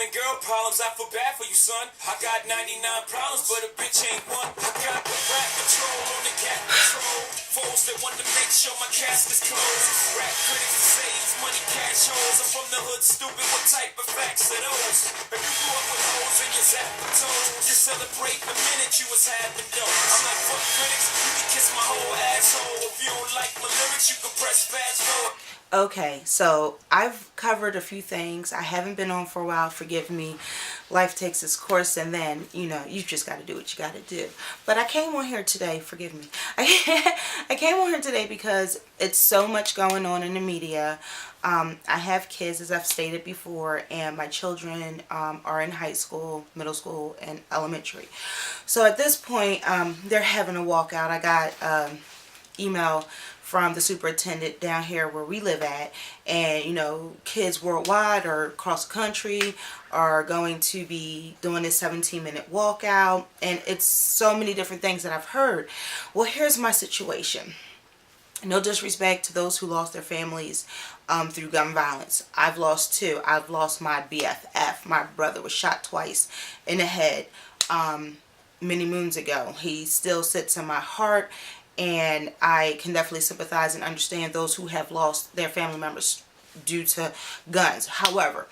and girl problems, I feel bad for you, son. I got 99 problems, but a bitch ain't one. I got the rap control on the cat control. Foes that want to make sure my casket's closed. Rap critics that say it's money cash holes. I'm from the hood, stupid, what type of facts are those? If you grew up with hoes and you're zapping toes, you celebrate the minute you was having dough. I'm like, fuck critics, you can kiss my whole asshole. If you don't like my lyrics, you can press fast forward. Okay, so I've covered a few things. I haven't been on for a while, forgive me. Life takes its course, and then, you know, you just got to do what you got to do. But I came on here today, forgive me. I came on here today because it's so much going on in the media. I have kids, as I've stated before, and my children are in high school, middle school, and elementary. So at this point, they're having a walkout. I got email from the superintendent down here where we live at, and you know, kids worldwide or across the country are going to be doing this 17-minute walkout, and it's so many different things that I've heard. Well, here's my situation. No disrespect to those who lost their families through gun violence. I've lost two. I've lost my BFF. My brother was shot twice in the head many moons ago. He still sits in my heart, and I can definitely sympathize and understand those who have lost their family members due to guns. However,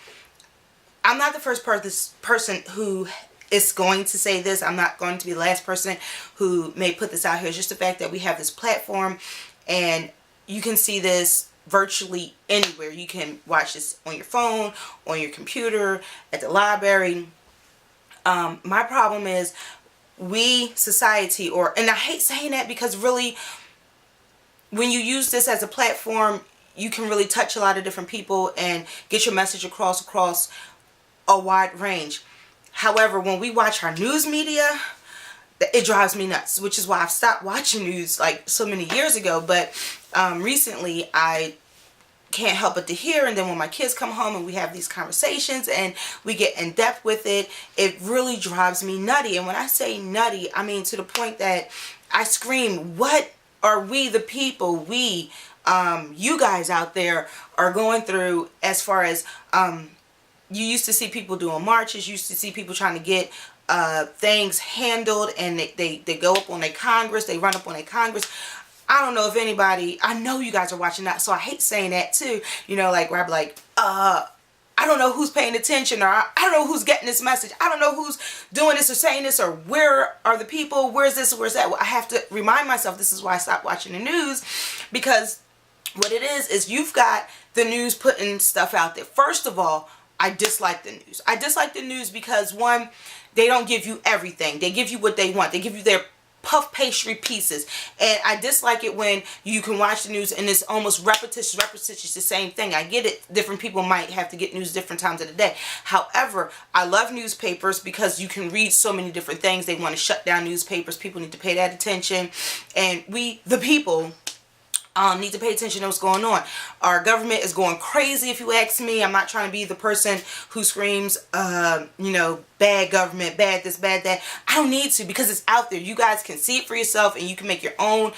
I'm not the first person who is going to say this. I'm not going to be the last person who may put this out here. It's just the fact that we have this platform, and you can see this virtually anywhere. You can watch this on your phone, on your computer, at the library. My problem is, we, society, and I hate saying that because really, when you use this as a platform, you can really touch a lot of different people and get your message across a wide range. However, when we watch our news media, it drives me nuts, which is why I've stopped watching news like so many years ago. But recently, I can't help but to hear, and then when my kids come home and we have these conversations and we get in depth with it, it really drives me nutty. And when I say nutty, I mean to the point that I scream, what are we, the people, we, you guys out there are going through, as far as you used to see people doing marches, you used to see people trying to get things handled, and they go up on their Congress, they run up on their Congress. I don't know if anybody, I know you guys are watching that, so I hate saying that too, you know, like where I'm like, I don't know who's paying attention, or I don't know who's getting this message, I don't know who's doing this or saying this, or where are the people, where's this, where's that. Well, I have to remind myself, this is why I stopped watching the news, because what it is you've got the news putting stuff out there. First of all, I dislike the news. I dislike the news because, one, they don't give you everything. They give you what they want. They give you their puff pastry pieces, and I dislike it when you can watch the news and it's almost repetitious, the same thing. I get it, different people might have to get news different times of the day. However, I love newspapers because you can read so many different things. They want to shut down newspapers. People need to pay that attention, and we, the people, need to pay attention to what's going on. Our government is going crazy, if you ask me. I'm not trying to be the person who screams, you know, bad government, bad this, bad that. I don't need to, because it's out there. You guys can see it for yourself, and you can make your own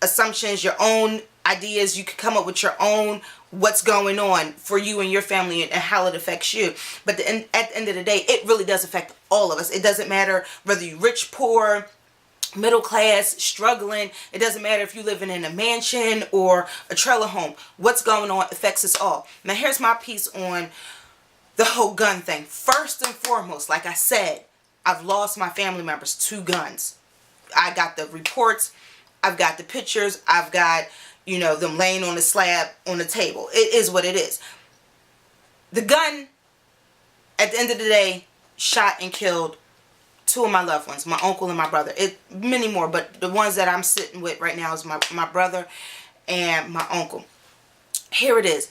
assumptions, your own ideas. You can come up with your own what's going on for you and your family, and how it affects you. But at the end of the day, it really does affect all of us. It doesn't matter whether you're rich, poor, middle class, struggling. It doesn't matter if you're living in a mansion or a trailer home. What's going on affects us all. Now, here's my piece on the whole gun thing. First and foremost, like I said, I've lost my family members to guns. I got the reports. I've got the pictures. I've got, you know, them laying on the slab on the table. It is what it is. The gun, at the end of the day, shot and killed two of my loved ones, my uncle and my brother. Many more, but the ones that I'm sitting with right now is my brother and my uncle. Here it is.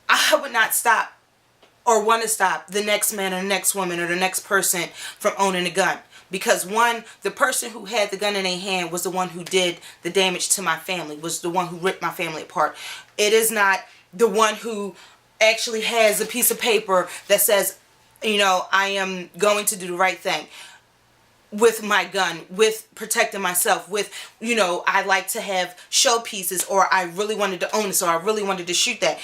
I would not stop or want to stop the next man or the next woman or the next person from owning a gun. Because, one, the person who had the gun in their hand was the one who did the damage to my family, was the one who ripped my family apart. It is not the one who actually has a piece of paper that says, you know, I am going to do the right thing. with my gun, with protecting myself, with, I like to have showpieces, or I really wanted to own this, or I really wanted to shoot that.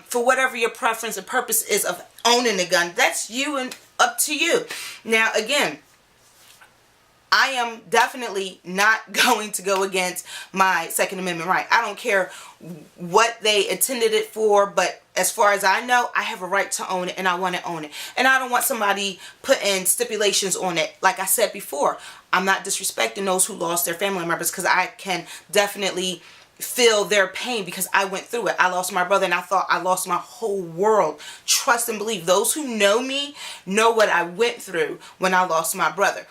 For whatever your preference and purpose is of owning a gun, that's you and up to you. Now, again, I am definitely not going to go against my Second Amendment right. I don't care what they intended it for, but as far as I know, I have a right to own it, and I want to own it. And I don't want somebody putting stipulations on it. Like I said before, I'm not disrespecting those who lost their family members, because I can definitely feel their pain, because I went through it. I lost my brother, and I thought I lost my whole world. Trust and believe. Those who know me know what I went through when I lost my brother.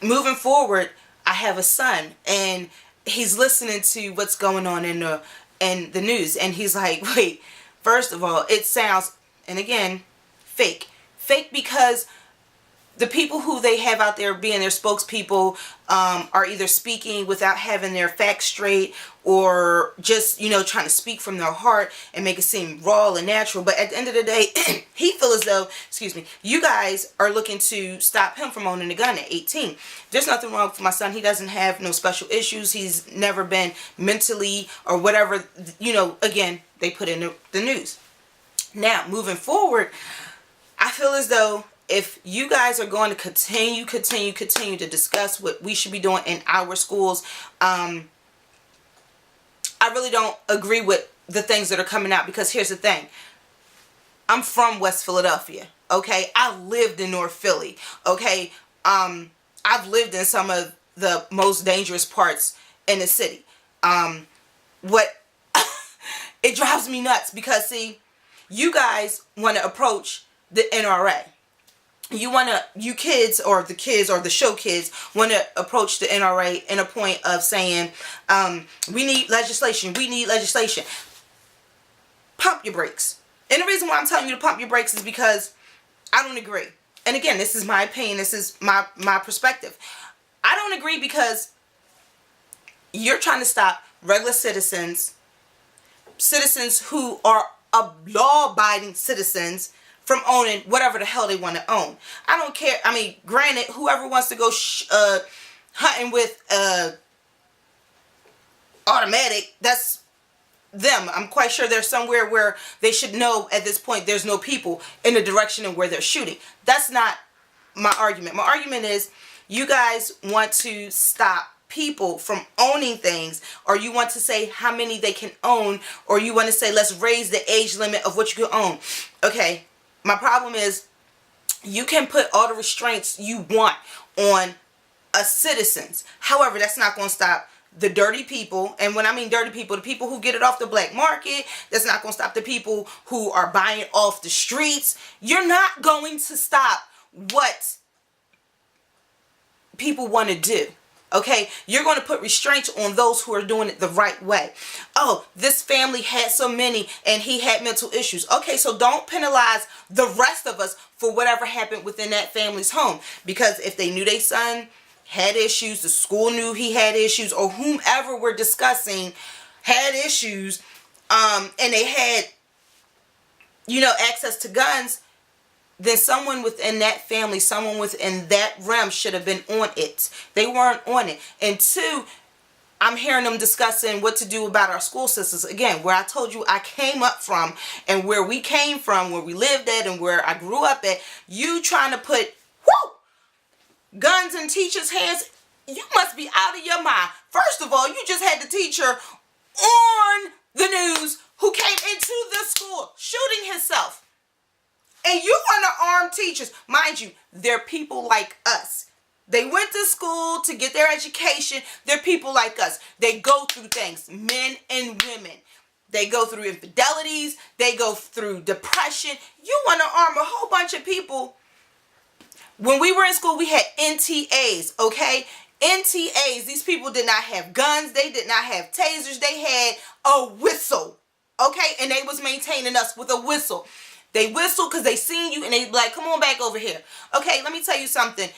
Moving forward, I have a son, and he's listening to what's going on in the news, and he's like, wait, first of all, it sounds, and again, fake because the people who they have out there being their spokespeople are either speaking without having their facts straight, or just, trying to speak from their heart and make it seem raw and natural. But at the end of the day, he feels as though, you guys are looking to stop him from owning a gun at 18. There's nothing wrong with my son. He doesn't have no special issues. He's never been mentally or whatever, again, they put in the news. Now, moving forward, I feel as though if you guys are going to continue to discuss what we should be doing in our schools, I really don't agree with the things that are coming out, because here's the thing. I'm from West Philadelphia, okay? I lived in North Philly, okay? I've lived in some of the most dangerous parts in the city. It drives me nuts, because, see, you guys want to approach the NRA. You kids, or the show kids, want to approach the NRA in a point of saying, we need legislation. Pump your brakes. And the reason why I'm telling you to pump your brakes is because I don't agree. And again, this is my opinion. This is my perspective. I don't agree, because you're trying to stop regular citizens who are law-abiding citizens from owning whatever the hell they want to own. I don't care. I mean, granted, whoever wants to go hunting with automatic, that's them. I'm quite sure they're somewhere where they should know at this point there's no people in the direction of where they're shooting. That's not my argument. My argument is, you guys want to stop people from owning things, or you want to say how many they can own, or you want to say let's raise the age limit of what you can own. Okay, my problem is, you can put all the restraints you want on citizens. However, that's not going to stop the dirty people. And when I mean dirty people, the people who get it off the black market. That's not going to stop the people who are buying it off the streets. You're not going to stop what people want to do. Okay, you're going to put restraints on those who are doing it the right way. Oh, this family had so many and he had mental issues. Okay, so don't penalize the rest of us for whatever happened within that family's home. Because if they knew their son had issues, the school knew he had issues, or whomever we're discussing had issues, and they had, access to guns, then someone within that family, someone within that realm should have been on it. They weren't on it. And two, I'm hearing them discussing what to do about our school systems. Again, where I told you I came up from, and where we came from, where we lived at, and where I grew up at, you trying to put guns in teachers' hands, you must be out of your mind. First of all, you just had the teacher on the news who came into the school shooting himself. And you want to arm teachers. Mind you, they're people like us. They went to school to get their education. They're people like us. They go through things, men and women. They go through infidelities. They go through depression. You want to arm a whole bunch of people. When we were in school, we had NTAs, okay? NTAs, these people did not have guns. They did not have tasers. They had a whistle, okay? And they was maintaining us with a whistle. They whistle because they seen you and they like, come on back over here. Okay, let me tell you something.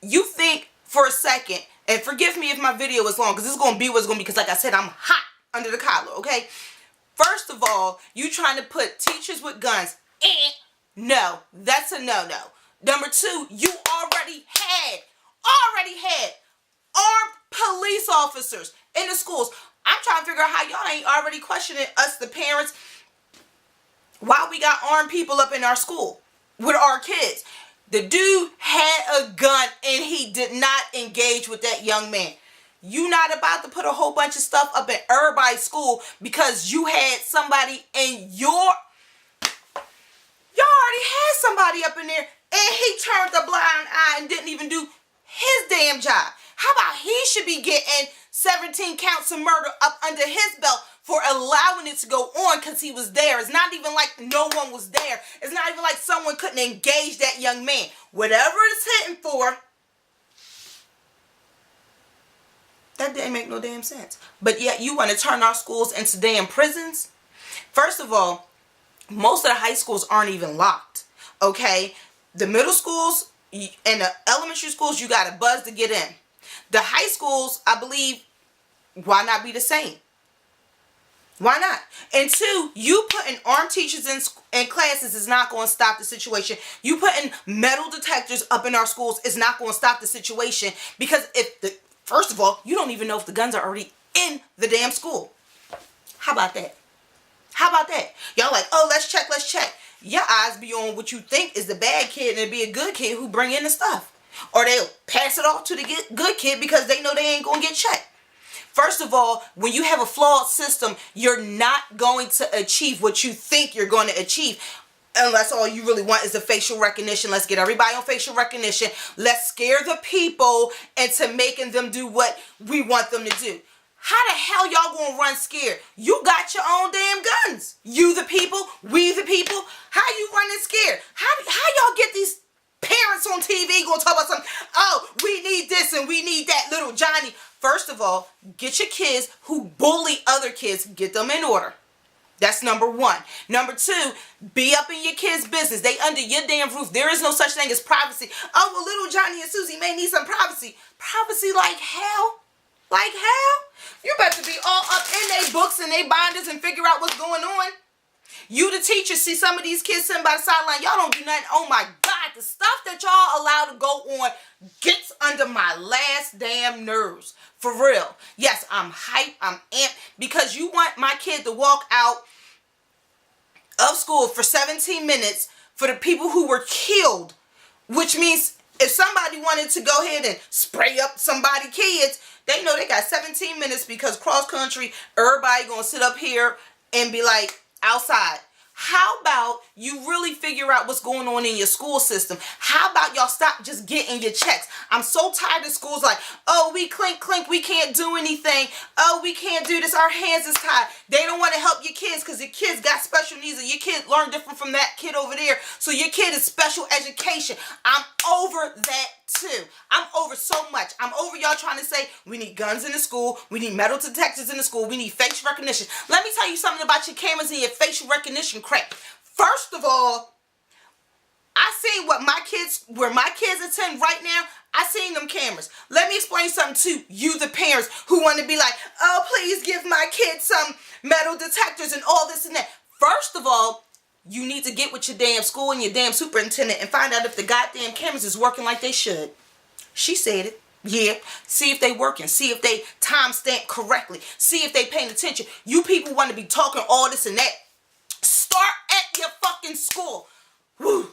You think for a second, and forgive me if my video is long, because this is going to be what it's going to be, because like I said, I'm hot under the collar, okay? First of all, you trying to put teachers with guns. No, that's a no-no. Number two, you already had already had armed police officers in the schools. I'm trying to figure out how y'all ain't already questioning us, the parents, why we got armed people up in our school with our kids. The dude had a gun and he did not engage with that young man. You not about to put a whole bunch of stuff up in everybody's school because you had somebody in your... Y'all already had somebody up in there and he turned a blind eye and didn't even do his damn job. How about he should be getting 17 counts of murder up under his belt for allowing it to go on because he was there. It's not even like no one was there. It's not even like someone couldn't engage that young man. Whatever it's hitting for, that didn't make no damn sense. But yet you want to turn our schools into damn prisons? First of all, most of the high schools aren't even locked. Okay? The middle schools and the elementary schools, you got to buzz to get in. The high schools, I believe, why not be the same? Why not? And two, you putting armed teachers in classes is not going to stop the situation. You putting metal detectors up in our schools is not going to stop the situation because first of all, you don't even know if the guns are already in the damn school. How about that? How about that? Y'all like, oh, let's check. Your eyes be on what you think is the bad kid and it be a good kid who bring in the stuff. Or they'll pass it off to the good kid because they know they ain't going to get checked. First of all, when you have a flawed system, you're not going to achieve what you think you're going to achieve. Unless all you really want is the facial recognition. Let's get everybody on facial recognition. Let's scare the people into making them do what we want them to do. How the hell y'all gonna run scared? You got your own damn guns. You the people, we the people. How you running scared? How y'all get these parents on TV gonna talk about something? Oh, we need this and we need that, little Johnny. First of all, get your kids who bully other kids, get them in order. That's number one. Number two, be up in your kids' business. They under your damn roof. There is no such thing as privacy. Oh, well, little Johnny and Susie may need some privacy. Privacy like hell? Like hell? You better be all up in their books and their binders and figure out what's going on. You the teacher see some of these kids sitting by the sideline. Y'all don't do nothing. Oh my God, the stuff that y'all allow to go on gets under my last damn nerves. For real. Yes, I'm hyped. I'm amped because you want my kid to walk out of school for 17 minutes for the people who were killed. Which means if somebody wanted to go ahead and spray up somebody's kids, they know they got 17 minutes because cross country, everybody gonna sit up here and be like, outside. How about you really figure out what's going on in your school system? How about y'all stop just getting your checks? I'm so tired of schools like, oh, we clink, we can't do anything. Oh, we can't do this. Our hands is tied. They don't want to help your kids because your kids got special needs and your kid learn different from that kid over there. So your kid is special education. I'm over that too. I'm over so much. I'm over y'all trying to say we need guns in the school. We need metal detectors in the school. We need facial recognition. Let me tell you something about your cameras and your facial recognition crap. First of all, I seen where my kids attend right now. I seen them cameras. Let me explain something to you, the parents who want to be like, oh, please give my kids some metal detectors and all this and that. First of all, you need to get with your damn school and your damn superintendent and find out if the goddamn cameras is working like they should. She said it. Yeah. See if they working. See if they timestamp correctly. See if they paying attention. You people want to be talking all this and that. Start at your fucking school. Woo.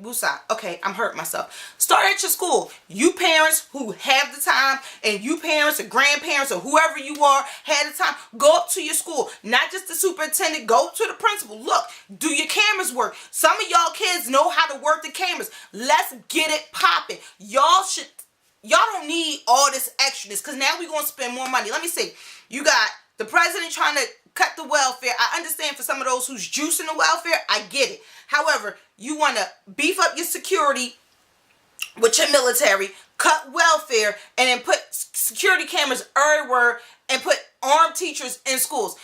Woosah. Okay, I'm hurting myself. Start at your school. You parents who have the time and you parents or grandparents or whoever you are had the time, go up to your school. Not just the superintendent, go to the principal. Look, do your cameras work? Some of y'all kids know how to work the cameras. Let's get it popping. Y'all don't need all this extraness because now we're going to spend more money. Let me see. You got the president trying to cut the welfare. I understand for some of those who's juicing the welfare. I get it. However, you want to beef up your security with your military, cut welfare, and then put security cameras everywhere and put armed teachers in schools.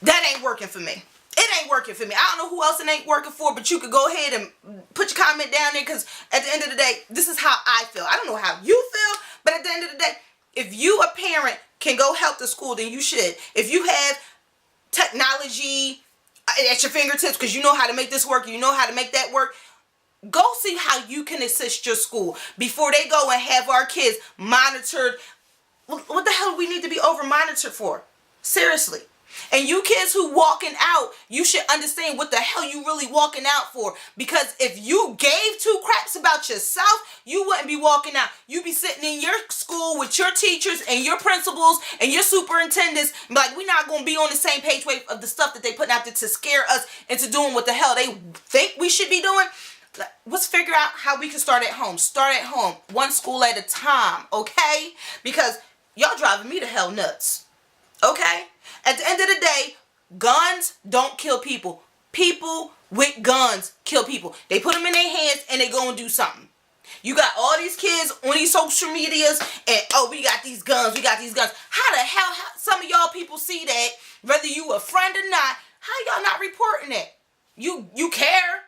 That ain't working for me. It ain't working for me. I don't know who else it ain't working for, but you could go ahead and put your comment down there because at the end of the day, this is how I feel. I don't know how you feel, but at the end of the day, if you, a parent, can go help the school, then you should. If you have technology at your fingertips because you know how to make this work, you know how to make that work, Go see how you can assist your school before they go and have our kids monitored. What the hell do we need to be over monitored for? Seriously. And you kids who walking out, you should understand what the hell you really walking out for. Because if you gave two craps about yourself, you wouldn't be walking out. You'd be sitting in your school with your teachers and your principals and your superintendents and be like, we're not going to be on the same page of the stuff that they put out there to scare us into doing what the hell they think we should be doing. Let's figure out how we can start at home. Start at home. One school at a time, okay? Because y'all driving me to hell nuts, okay? At the end of the day, guns don't kill people. People with guns kill people. They put them in their hands and they go and do something. You got all these kids on these social medias and, oh, we got these guns, we got these guns. How the hell some of y'all people see that, whether you a friend or not, how y'all not reporting it? You care?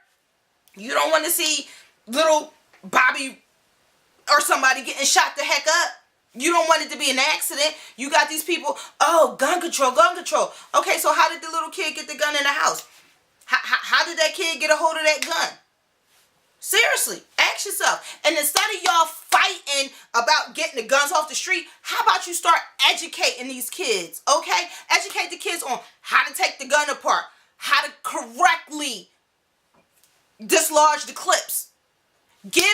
You don't want to see little Bobby or somebody getting shot the heck up. You don't want it to be an accident. You got these people, oh, gun control, gun control. Okay, so how did the little kid get the gun in the house? How did that kid get a hold of that gun? Seriously, ask yourself. And instead of y'all fighting about getting the guns off the street, how about you start educating these kids, okay? Educate the kids on how to take the gun apart, how to correctly dislodge the clips. Give